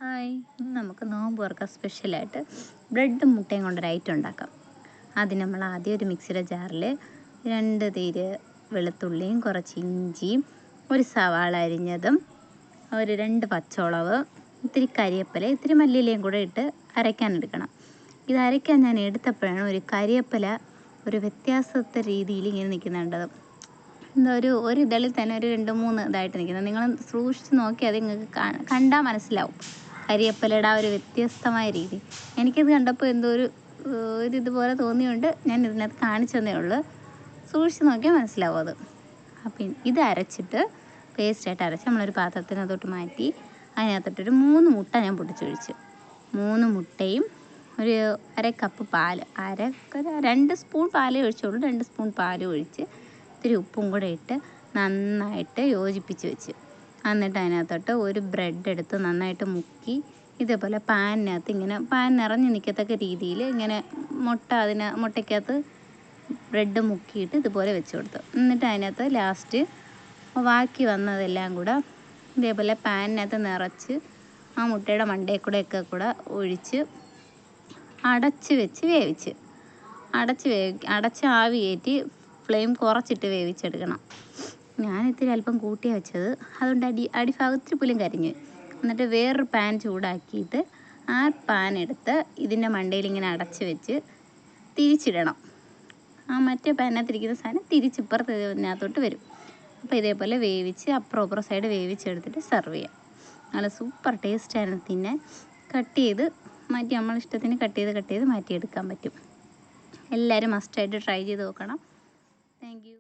Hi, ഇന്ന് നമുക്ക് നോമ്പ് തുറക്കാൻ സ്പെഷ്യലായിട്ട് ബ്രെഡും മുട്ടയും കൊണ്ടൊരു ഐറ്റം ഉണ്ടാക്കാം. ആദ്യം നമ്മൾ ഒരു മിക്സിയുടെ ജാറിൽ 2 തീര് വെളുത്തുള്ളിയും കുറച്ച് ഇഞ്ചിയും ഒരു സവാള അരിഞ്ഞതും ഒരു 2 പച്ചമുളക് ഇത്തിരി കരിവേപ്പില ഇത്തിരി മല്ലിയിലയും കൂടെ ഇട്ട് അരയ്ക്കാനെടുക്കണം. ഇത് അരയ്ക്കാൻ ഞാൻ എടുത്തപ്പോഴാണ് ഒരു കരിവേപ്പില ഒരു വ്യത്യാസത്തെ രീതിയിൽ ഇങ്ങനെ നിൽക്കുന്നുണ്ടത്. എന്താ ഒരു ഇതളിൽ തന്നെ ഒരു 2-3 ഇതായിട്ട് നിൽക്കുന്നത്. നിങ്ങൾ സൂക്ഷിച്ച് നോക്കിയാൽ അത് നിങ്ങൾക്ക് കണ്ടാൽ മനസ്സിലാവും കരിവേപ്പിലയുടെ ആ ഒരു വ്യത്യസ്തമായ രീതി. എനിക്കത് കണ്ടപ്പോൾ എന്തോ ഇതുപോലെ തോന്നിയുകൊണ്ട് ഞാൻ ഇതിനകത്ത് കാണിച്ചു തന്നേ ഉള്ളൂ. സൂക്ഷിച്ച് നോക്കിയാൽ മനസ്സിലാവും അത്. അപ്പം ഇത് അരച്ചിട്ട് പേസ്റ്റായിട്ട് അരച്ച് നമ്മളൊരു പാത്രത്തിനകത്തോട്ട് മാറ്റി അതിനകത്തോട്ടൊരു 3 മുട്ട ഞാൻ പൊട്ടിച്ചൊഴിച്ച് 3 മുട്ടയും ഒരു 1/2 കപ്പ് പാല് 2 സ്പൂൺ പാലേ ഒഴിച്ചുള്ളൂ. 2 സ്പൂൺ പാലും ഒഴിച്ച് ഇത്തിരി ഉപ്പും കൂടെ ഇട്ട് നന്നായിട്ട് യോജിപ്പിച്ച് വെച്ച് എന്നിട്ട് അതിനകത്തോട്ട് ഒരു ബ്രെഡ് എടുത്ത് നന്നായിട്ട് മുക്കി ഇതേപോലെ പാനിനകത്ത് ഇങ്ങനെ പാൻ നിറഞ്ഞ് നിൽക്കത്തക്ക രീതിയിൽ ഇങ്ങനെ മുട്ടയ്ക്കകത്ത് ബ്രെഡ് മുക്കിയിട്ട് ഇതുപോലെ വെച്ച് കൊടുത്തു. എന്നിട്ട് അതിനകത്ത് ലാസ്റ്റ് ബാക്കി വന്നതെല്ലാം കൂടെ ഇതേപോലെ പാനിനകത്ത് നിറച്ച് ആ മുട്ടയുടെ മണ്ടയിൽ കൂടെ ഒഴിച്ച് അടച്ച് വെച്ച് വേവിച്ച് അടച്ച് ആവി കയറ്റി ഫ്ലെയിം കുറച്ചിട്ട് വേവിച്ചെടുക്കണം. ഞാൻ ഇത്തിരി അല്പം കൂട്ടിയാണ് വെച്ചത്, അതുകൊണ്ട് അടിഭാഗത്തിൽ പോലും കരിഞ്ഞു. എന്നിട്ട് വേറൊരു പാൻ ചൂടാക്കിയിട്ട് ആ പാൻ എടുത്ത് ഇതിൻ്റെ മണ്ടയിൽ ഇങ്ങനെ അടച്ച് വെച്ച് തിരിച്ചിടണം. ആ മറ്റേ പാനിനകത്തിരിക്കുന്ന സാധനം തിരിച്ചിപ്പുറത്ത് ഇതിനകത്തോട്ട് വരും. അപ്പോൾ ഇതേപോലെ വേവിച്ച് അപ്പുറം സൈഡ് വേവിച്ചെടുത്തിട്ട് സെർവ് ചെയ്യാം. നല്ല സൂപ്പർ ടേസ്റ്റായിരുന്നു. തിന്നാൻ നമ്മളിഷ്ടത്തിന് കട്ട് ചെയ്ത് മാറ്റിയെടുക്കാൻ പറ്റും. എല്ലാവരും മസ്റ്റായിട്ട് ട്രൈ ചെയ്ത് നോക്കണം. Thank you.